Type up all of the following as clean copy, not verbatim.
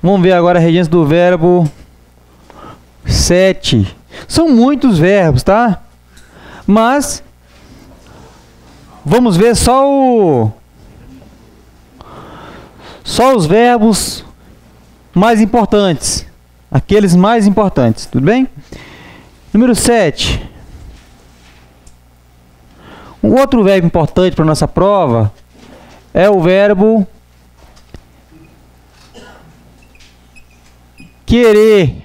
Vamos ver agora a regência do verbo 7. São muitos verbos, tá? Mas vamos ver só os verbos mais importantes. Aqueles mais importantes, tudo bem? Número 7. Um outro verbo importante para a nossa prova é o verbo querer.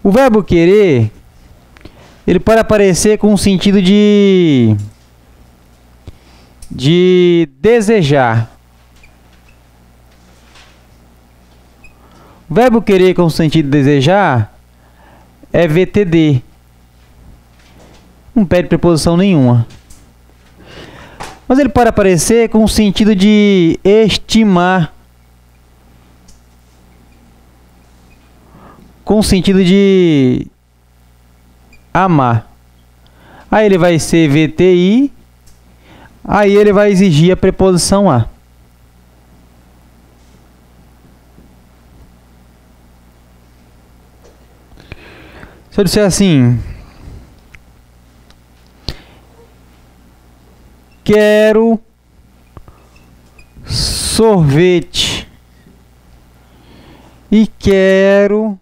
O verbo querer, ele pode aparecer com o sentido de desejar. O verbo querer com o sentido de desejar é VTD. Não pede preposição nenhuma. Mas ele pode aparecer com o sentido de estimar. Com o sentido de amar. Aí ele vai ser VTI. Aí ele vai exigir a preposição a. Se eu disser assim: quero sorvete e quero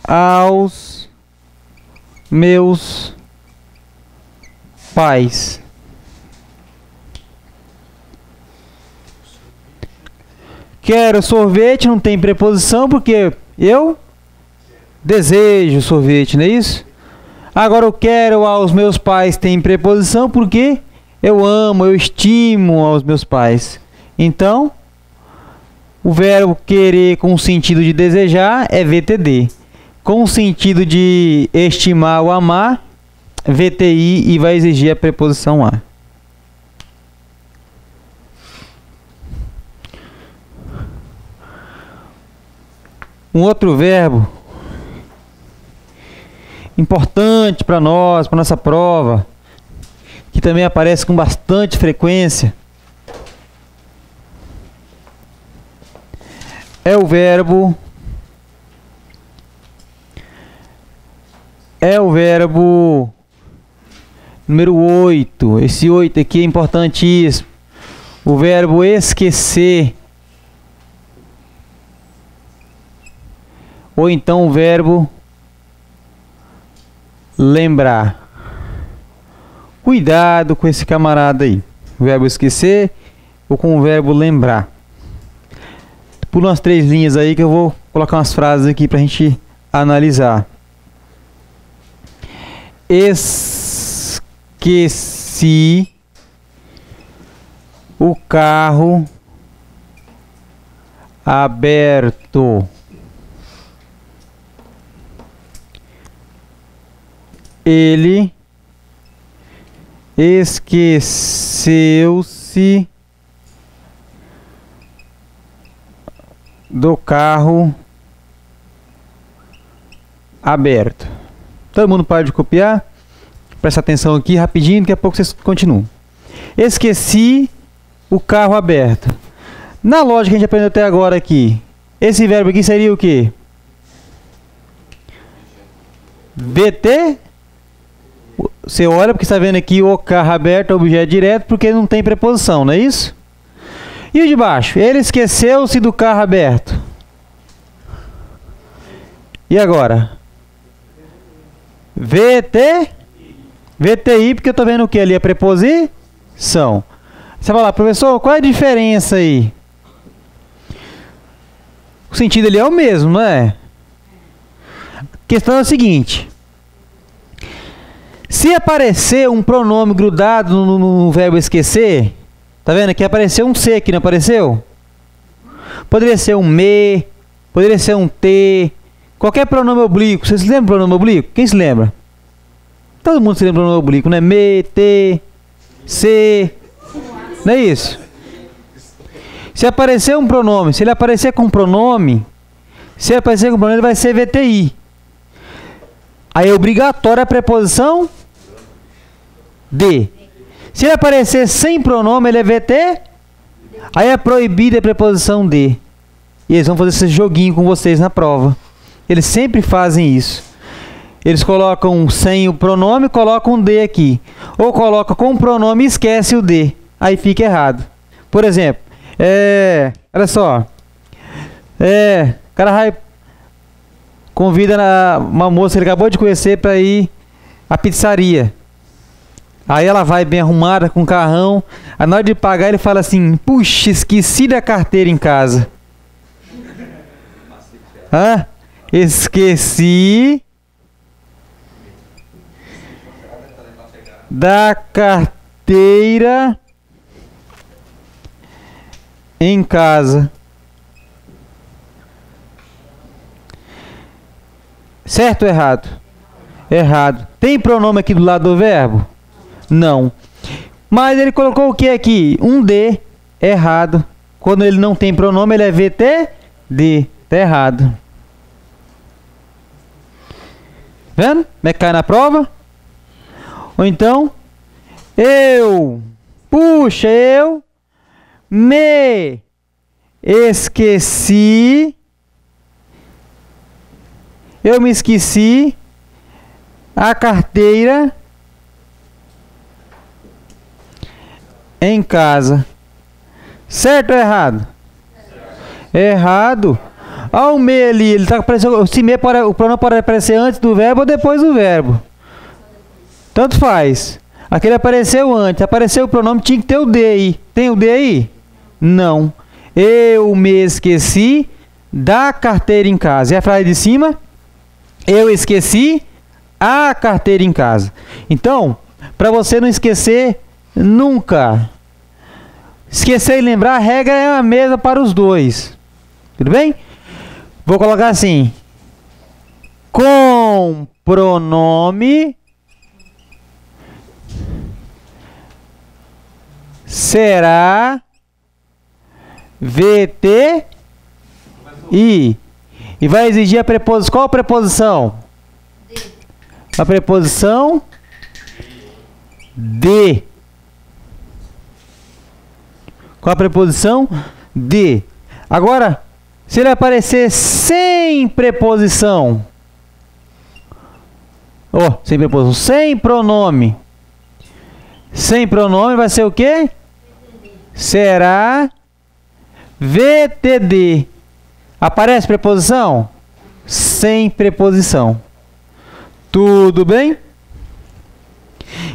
aos meus pais. Quero sorvete, não tem preposição porque eu desejo sorvete, não é isso? Agora eu quero aos meus pais tem preposição porque eu amo, eu estimo aos meus pais. Então, o verbo querer com o sentido de desejar é VTD. Com o sentido de estimar ou amar, VTI, e vai exigir a preposição a. Um outro verbo importante para nós, para nossa prova, que também aparece com bastante frequência, é o verbo número 8. Esse 8 aqui é importantíssimo. O verbo esquecer. Ou então o verbo lembrar. Cuidado com esse camarada aí. O verbo esquecer ou com o verbo lembrar. Pula umas 3 linhas aí que eu vou colocar umas frases aqui pra gente analisar. Esqueci o carro aberto. Ele esqueceu-se do carro aberto. Todo mundo para de copiar? Presta atenção aqui rapidinho, daqui a pouco vocês continuam. Esqueci o carro aberto. Na lógica que a gente aprendeu até agora aqui, esse verbo aqui seria o quê? VT? Você olha porque está vendo aqui o carro aberto, objeto direto, porque não tem preposição, não é isso? E o de baixo? Ele esqueceu-se do carro aberto. E agora? VT? VTI, porque eu estou vendo o que ali? A preposição. Você vai lá, professor, qual é a diferença aí? O sentido ali é o mesmo, não é? A questão é a seguinte: se aparecer um pronome grudado no verbo esquecer, tá vendo? Aqui apareceu um C aqui, não apareceu? Poderia ser um me, poderia ser um te, qualquer pronome oblíquo. Vocês se lembram do pronome oblíquo? Quem se lembra? Todo mundo se lembra do pronome oblíquo, né? Me, te, se, não é isso? Se aparecer um pronome, se ele aparecer com pronome, se ele aparecer com pronome, ele vai ser VTI. Aí é obrigatória a preposição de. Se ele aparecer sem pronome, ele é VT Aí é proibida a preposição de. E eles vão fazer esse joguinho com vocês na prova. Eles sempre fazem isso. Eles colocam sem o pronome, colocam um de aqui. Ou colocam com o pronome e esquece o de. Aí fica errado. Por exemplo, olha só. O cara vai convida uma moça que ele acabou de conhecer para ir à pizzaria. Aí ela vai bem arrumada com o carrão. Aí na hora de pagar ele fala assim: puxa, esqueci da carteira em casa. Hã? Esqueci da carteira em casa. Certo ou errado? Errado. Tem pronome aqui do lado do verbo? Não. Mas ele colocou o que aqui? Um de. Errado. Quando ele não tem pronome, ele é VTD. Tá errado. Vendo? Como é que cai na prova? Ou então, eu me esqueci. Eu me esqueci a carteira em casa. Certo ou errado? Errado. Olha o me ali, ele tá aparecendo. O pronome pode aparecer antes do verbo ou depois do verbo. Tanto faz. Aquele apareceu antes, apareceu o pronome, tinha que ter o de aí. Tem o de aí? Não. Eu me esqueci da carteira em casa. E a frase de cima? Eu esqueci a carteira em casa. Então, para você não esquecer nunca. Esquecer e lembrar, a regra é a mesma para os dois. Tudo bem? Vou colocar assim: com pronome será VT e vai exigir a preposição. Qual a preposição? A preposição de. Qual a preposição? De. Agora, se ele aparecer sem preposição, sem preposição, sem pronome. Sem pronome vai ser o quê? Será VTD. Aparece preposição? Sem preposição. Tudo bem?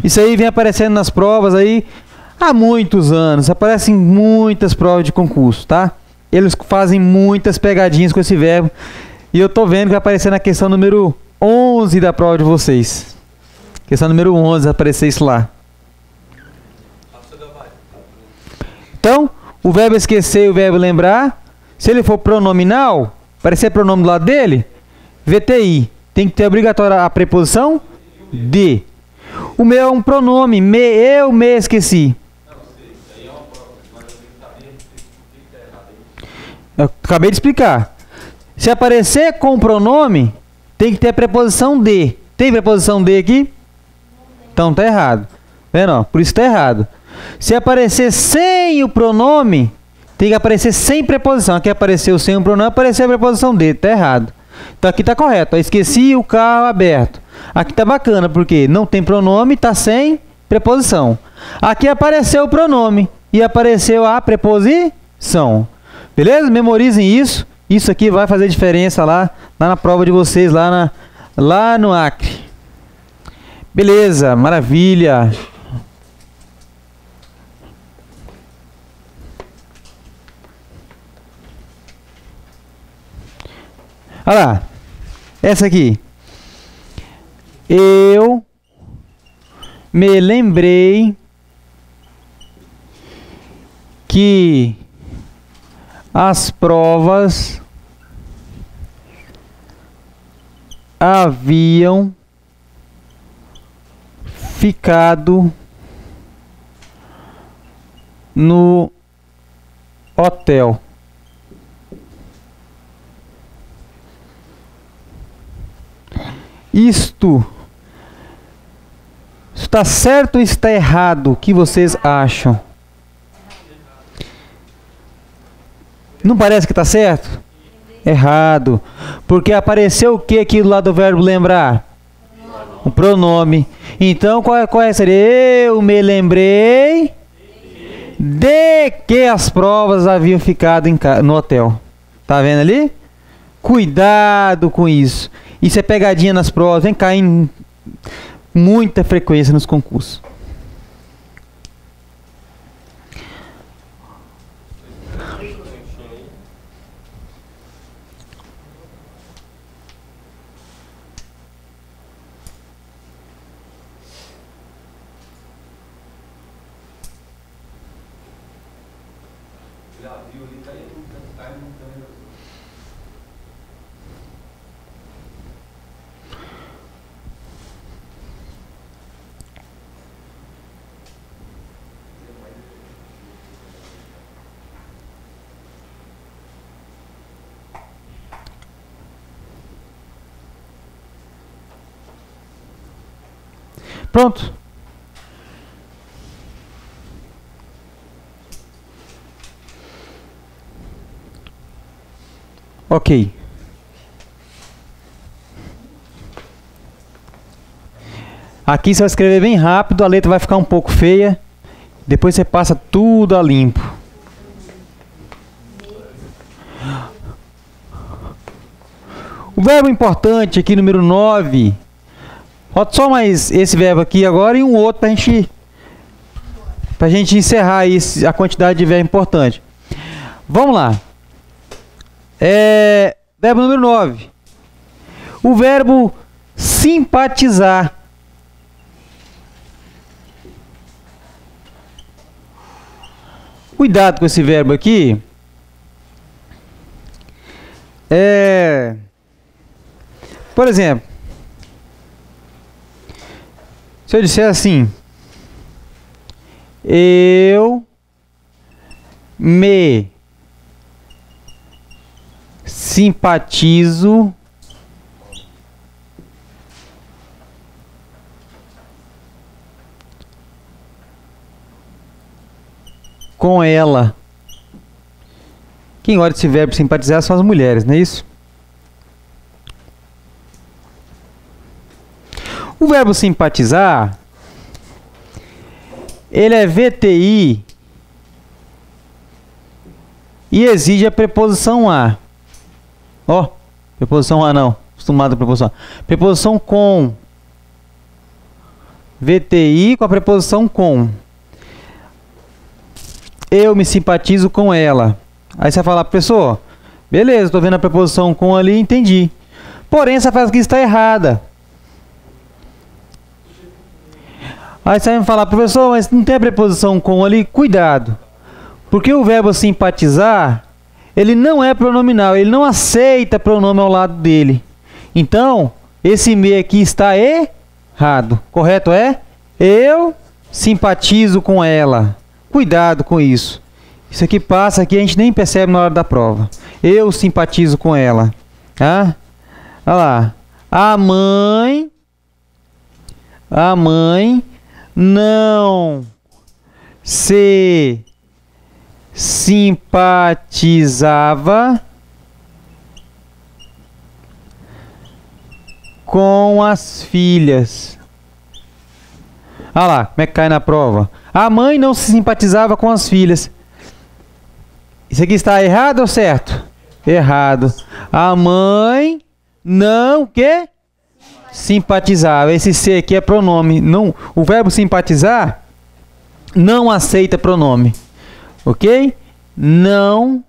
Isso aí vem aparecendo nas provas aí há muitos anos. Aparece em muitas provas de concurso, tá? Eles fazem muitas pegadinhas com esse verbo. E eu tô vendo que vai aparecer na questão número 11 da prova de vocês. Questão número 11 vai aparecer isso lá. Então, o verbo esquecer e o verbo lembrar, se ele for pronominal, aparecer pronome do lado dele, VTI. Tem que ter obrigatória a preposição de. O meu é um pronome, eu me esqueci. Eu acabei de explicar. Se aparecer com pronome, tem que ter a preposição de. Tem preposição de aqui? Então tá errado. Vendo, ó? Por isso tá errado. Se aparecer sem o pronome, tem que aparecer sem preposição. Aqui apareceu sem o pronome, apareceu a preposição de. Tá errado. Então aqui tá correto. Eu esqueci o carro aberto. Aqui tá bacana, porque não tem pronome, tá sem preposição. Aqui apareceu o pronome e apareceu a preposição. Beleza? Memorizem isso. Isso aqui vai fazer diferença lá na prova de vocês, lá no Acre. Beleza, maravilha. Olha lá. Essa aqui. Eu me lembrei que as provas haviam ficado no hotel. Isto está certo ou está errado? O que vocês acham? Não parece que está certo? Errado. Porque apareceu o que aqui do lado do verbo lembrar? Um pronome. Então, qual seria? Eu me lembrei de que as provas haviam ficado no hotel. Tá vendo ali? Cuidado com isso. Isso é pegadinha nas provas. Vem cair em muita frequência nos concursos. Pronto. Ok. Aqui você vai escrever bem rápido, a letra vai ficar um pouco feia. Depois você passa tudo a limpo. O verbo importante aqui, número 9. Falta só mais esse verbo aqui agora e um outro pra gente encerrar aí a quantidade de verbo importante. Vamos lá. Verbo número 9. O verbo simpatizar. Cuidado com esse verbo aqui. Por exemplo, se eu disser assim: eu me simpatizo com ela. Quem gosta desse verbo simpatizar são as mulheres, não é isso? O verbo simpatizar, ele é VTI e exige a preposição a. Ó, preposição a não, acostumado a preposição a. Preposição com. VTI com a preposição com. Eu me simpatizo com ela. Aí você vai falar, professor, beleza, estou vendo a preposição com ali, entendi. Porém, essa frase aqui está errada. Aí você vai me falar, professor, mas não tem a preposição com ali? Cuidado. Porque o verbo simpatizar, ele não é pronominal, ele não aceita pronome ao lado dele. Então, esse me aqui está errado. Correto é? Eu simpatizo com ela. Cuidado com isso. Isso aqui passa aqui, a gente nem percebe na hora da prova. Eu simpatizo com ela. Tá? Olha lá. A mãe não se simpatizava com as filhas. Olha lá, como é que cai na prova. A mãe não se simpatizava com as filhas. Isso aqui está errado ou certo? Errado. A mãe não que simpatizava. Esse C aqui é pronome. Não, o verbo simpatizar não aceita pronome. Ok? Não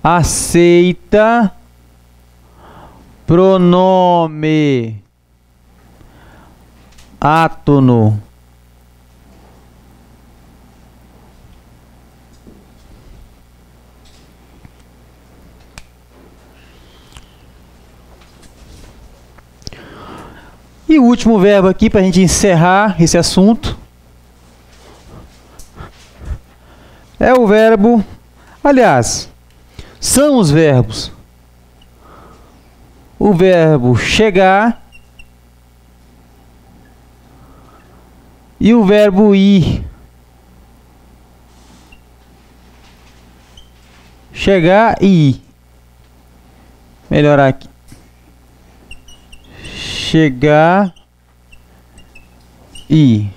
aceita pronome átono. E o último verbo aqui para a gente encerrar esse assunto é o verbo, aliás, são os verbos. O verbo chegar e o verbo ir. chegar e ir. Melhorar aqui. Chegar e ir.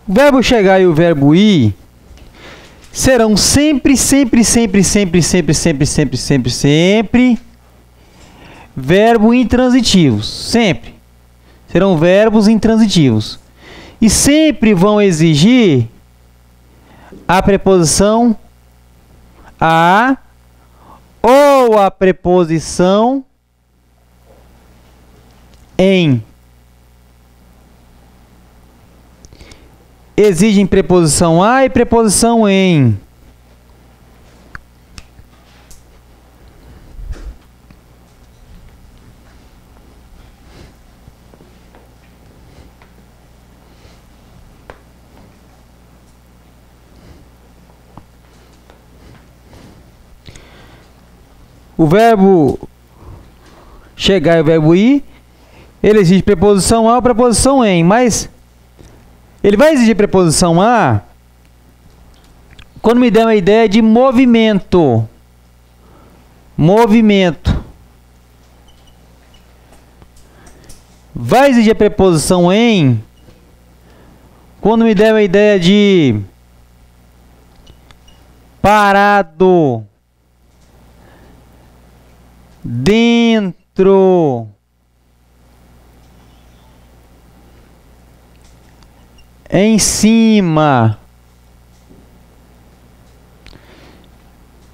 O verbo chegar e o verbo ir serão sempre verbo intransitivos. Sempre. Serão verbos intransitivos. E sempre vão exigir a preposição a ou a preposição em. Exigem preposição a e preposição em. O verbo chegar e o verbo ir, ele exige preposição a ou preposição em, mas ele vai exigir preposição a quando me der uma ideia de movimento. Movimento. Vai exigir a preposição em quando me der uma ideia de parado. Dentro. Em cima.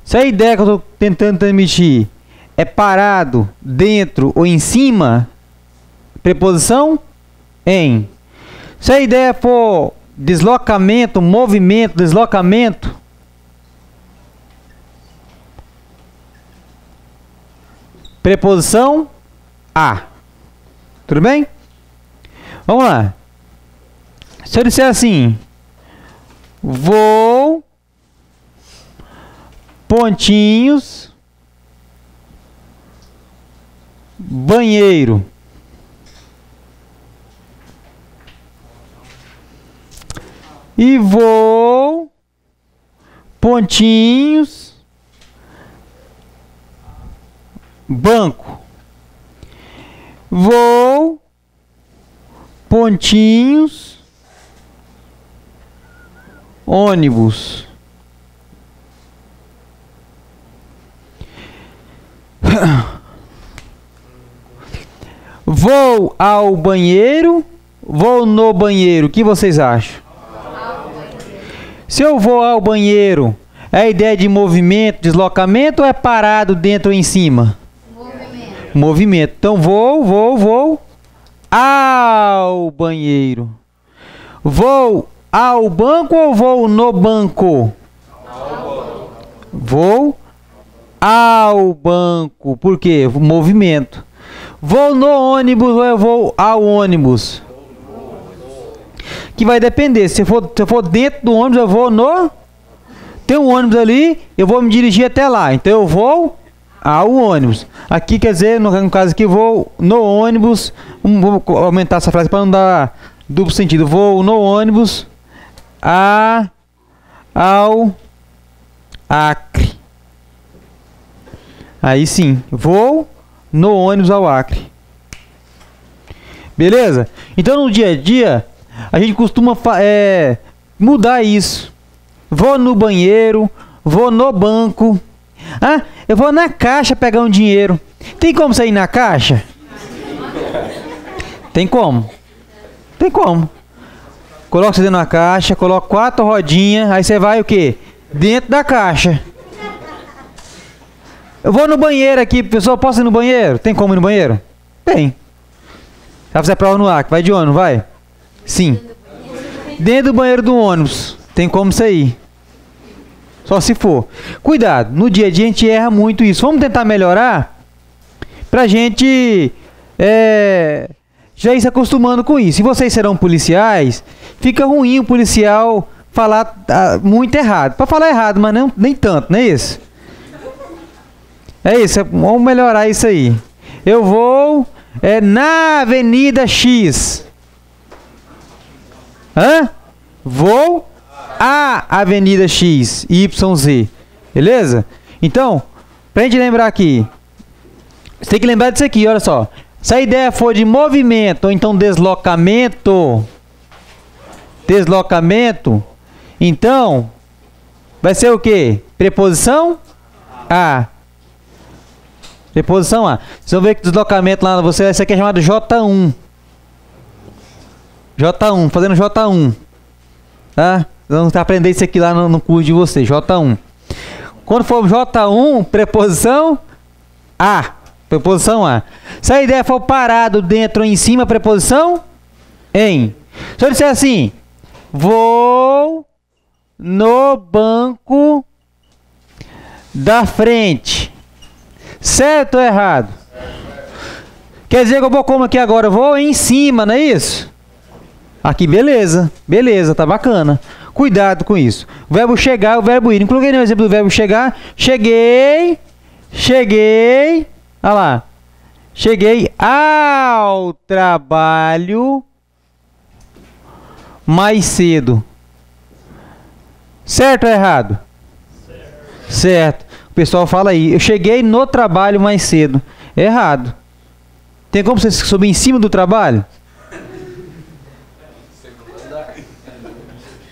Se a ideia que eu estou tentando transmitir é parado, dentro ou em cima, preposição em. Se a ideia for deslocamento, movimento, deslocamento, preposição a. Tudo bem? Vamos lá. Se eu disser assim, vou, pontinhos, banheiro. E vou, pontinhos, banco. Vou, pontinhos, ônibus. Vou ao banheiro, vou no banheiro. O que vocês acham? Se eu vou ao banheiro, é a ideia de movimento, deslocamento ou é parado dentro ou em cima? Movimento. Movimento. Então vou ao banheiro. Vou ao banco ou vou no banco? Vou ao banco. Por quê? Movimento. Vou no ônibus ou eu vou ao ônibus? Que vai depender. Se eu for dentro do ônibus, eu vou no... Tem um ônibus ali, eu vou me dirigir até lá. Então eu vou ao ônibus. Aqui quer dizer, no caso aqui, vou no ônibus. Vou aumentar essa frase para não dar duplo sentido. Vou no ônibus ao Acre. Aí sim, vou no ônibus ao Acre. Beleza? Então no dia a dia, a gente costuma mudar isso. Vou no banheiro, vou no banco. Ah, eu vou na caixa pegar um dinheiro. Tem como sair na caixa? Tem como? Tem como. Coloca você dentro da caixa, coloca 4 rodinhas, aí você vai o quê? Dentro da caixa. Eu vou no banheiro aqui, pessoal, posso ir no banheiro? Tem como ir no banheiro? Tem. Vai fazer a prova no Acre, vai de ônibus, vai? Sim. Dentro do banheiro do ônibus, tem como sair. Só se for. Cuidado, no dia a dia a gente erra muito isso. Vamos tentar melhorar pra gente já ir se acostumando com isso. Se vocês serão policiais, fica ruim o policial falar muito errado. Para falar errado, mas não, nem tanto, não é isso? É isso, vamos melhorar isso aí. Eu vou na Avenida X. Hã? Vou a Avenida X, Y, Z. Beleza? Então, pra gente lembrar aqui, você tem que lembrar disso aqui, olha só. Se a ideia for de movimento, ou então deslocamento, então, vai ser o quê? Preposição a. Preposição a. Vocês vão ver que deslocamento lá, isso aqui é chamado J1. J1, fazendo J1. Tá? Vamos aprender isso aqui lá no curso de vocês, J1. Quando for J1, preposição a. Preposição a. Se a ideia for parado dentro ou em cima, preposição em. Se eu disser assim, vou no banco da frente. Certo ou errado? Quer dizer que eu vou como aqui agora? Eu vou em cima, não é isso? Aqui, beleza. Beleza, tá bacana. Cuidado com isso. O verbo chegar, o verbo ir. Não coloquei nenhum exemplo do verbo chegar. Cheguei. Olha lá. Cheguei ao trabalho mais cedo. Certo ou errado? Certo. O pessoal fala aí. Eu cheguei no trabalho mais cedo. Errado. Tem como você subir em cima do trabalho?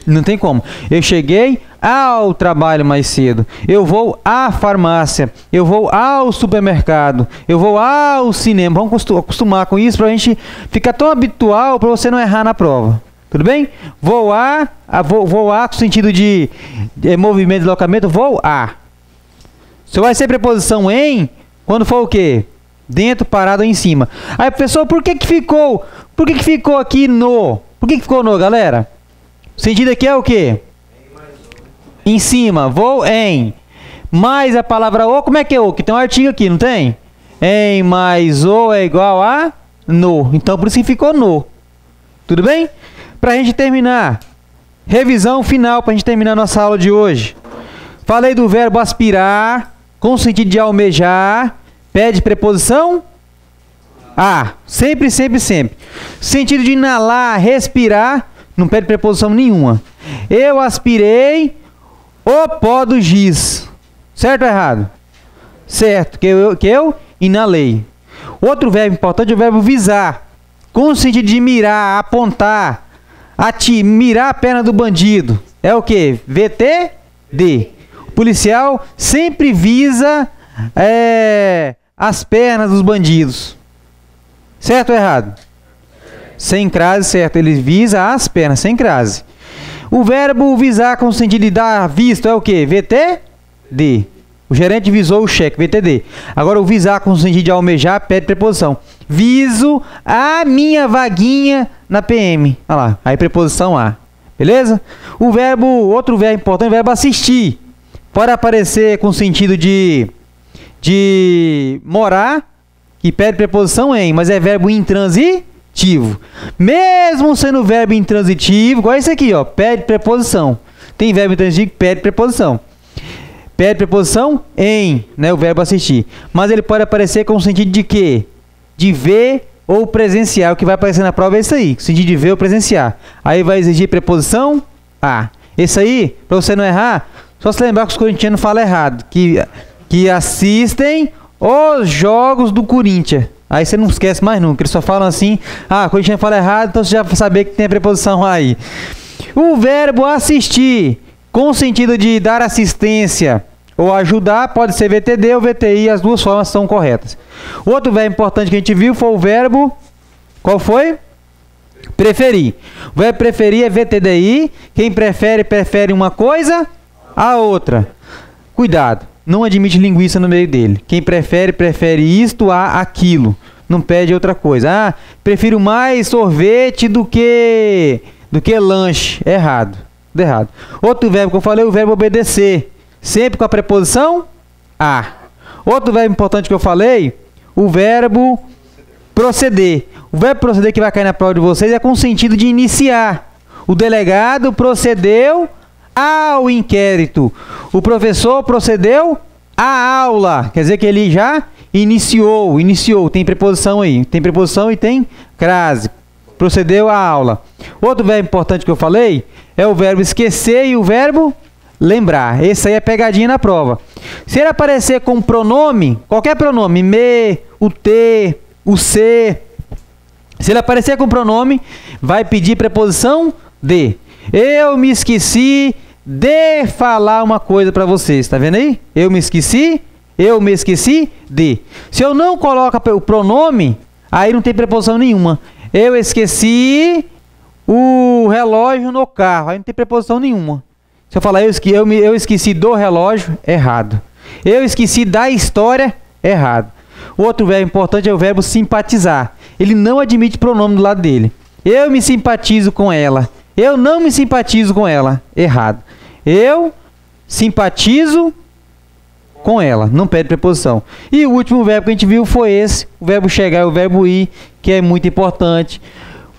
Não tem como. Eu cheguei ao trabalho mais cedo. Eu vou à farmácia. Eu vou ao supermercado. Eu vou ao cinema. Vamos acostumar com isso para a gente ficar tão habitual para você não errar na prova. Tudo bem? Vou a com sentido de movimento, deslocamento. Vou a. Só vai ser preposição em quando for o quê? Dentro, parado ou em cima. Aí, professor, por que ficou aqui no? Por que ficou no, galera? O sentido aqui é o quê? Em cima. Vou em. Mais a palavra o, como é que é o? Que tem um artigo aqui, não tem? Em mais o é igual a no. Então, por isso que ficou no. Tudo bem? Pra gente terminar. Revisão final pra gente terminar nossa aula de hoje. Falei do verbo aspirar, com o sentido de almejar. Pede preposição a. Sempre, sempre, sempre. Sentido de inalar, respirar. Não pede preposição nenhuma. Eu aspirei o pó do giz. Certo ou errado? Certo, que eu inalei. Outro verbo importante é o verbo visar. Com o sentido de mirar, apontar, mirar a perna do bandido. É o que? VTD. O policial sempre visa as pernas dos bandidos. Certo ou errado? Sem crase, certo. Ele visa as pernas, sem crase. O verbo visar com o sentido de dar visto é o que? VTD. O gerente visou o cheque, VTD. Agora o visar com o sentido de almejar pede preposição. Viso a minha vaguinha na PM. Olha lá, aí preposição a. Beleza? Outro verbo importante é o verbo assistir. Pode aparecer com o sentido de morar, que pede preposição em, mas é verbo intransitivo. Mesmo sendo verbo intransitivo, igual esse aqui, ó, pede preposição. Tem verbo intransitivo que pede preposição. Pede preposição em, né, o verbo assistir. Mas ele pode aparecer com o sentido de quê? De ver ou presenciar. O que vai aparecer na prova é isso aí, o sentido de ver ou presenciar. Aí vai exigir preposição a. Esse aí, para você não errar, só se lembrar que os corintianos falam errado, que assistem os jogos do Corinthians. Aí você não esquece mais nunca, eles só falam assim, o corintiano fala errado, então você já saber que tem a preposição aí. O verbo assistir, com o sentido de dar assistência ou ajudar, pode ser VTD ou VTI, as duas formas são corretas. Outro verbo importante que a gente viu foi o verbo, qual foi? Preferir. O verbo preferir é VTDI, quem prefere uma coisa a outra. Cuidado, não admite linguiça no meio dele. Quem prefere isto a aquilo. Não pede outra coisa. Prefiro mais sorvete do que lanche. Errado. Errado. Outro verbo que eu falei é o verbo obedecer. Sempre com a preposição a. Outro verbo importante que eu falei, o verbo proceder. O verbo proceder que vai cair na prova de vocês é com o sentido de iniciar. O delegado procedeu ao inquérito. O professor procedeu à aula. Quer dizer que ele já iniciou. Tem preposição aí. Tem preposição e tem crase. procedeu a aula. Outro verbo importante que eu falei é o verbo esquecer e o verbo lembrar. Esse aí é pegadinha na prova. Se ele aparecer com pronome, qualquer pronome, me, o te, o se, se ele aparecer com pronome, vai pedir preposição de. Eu me esqueci de falar uma coisa para vocês, tá vendo aí? Eu me esqueci de. Se eu não coloco o pronome, aí não tem preposição nenhuma. Eu esqueci o relógio no carro, aí não tem preposição nenhuma. Se eu falar eu esqueci do relógio, errado. Eu esqueci da história, errado. Outro verbo importante é o verbo simpatizar. Ele não admite pronome do lado dele. Eu me simpatizo com ela. Eu não me simpatizo com ela, errado. Eu simpatizo com ela, não pede preposição. E o último verbo que a gente viu foi esse, o verbo chegar e o verbo ir, que é muito importante.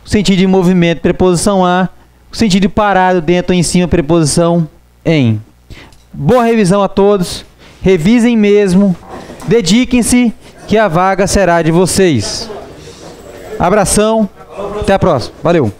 O sentido de movimento, preposição a. O sentido de parado, dentro ou em cima, preposição em. Boa revisão a todos. Revisem mesmo. Dediquem-se, que a vaga será de vocês. Abração. Até a próxima. Valeu.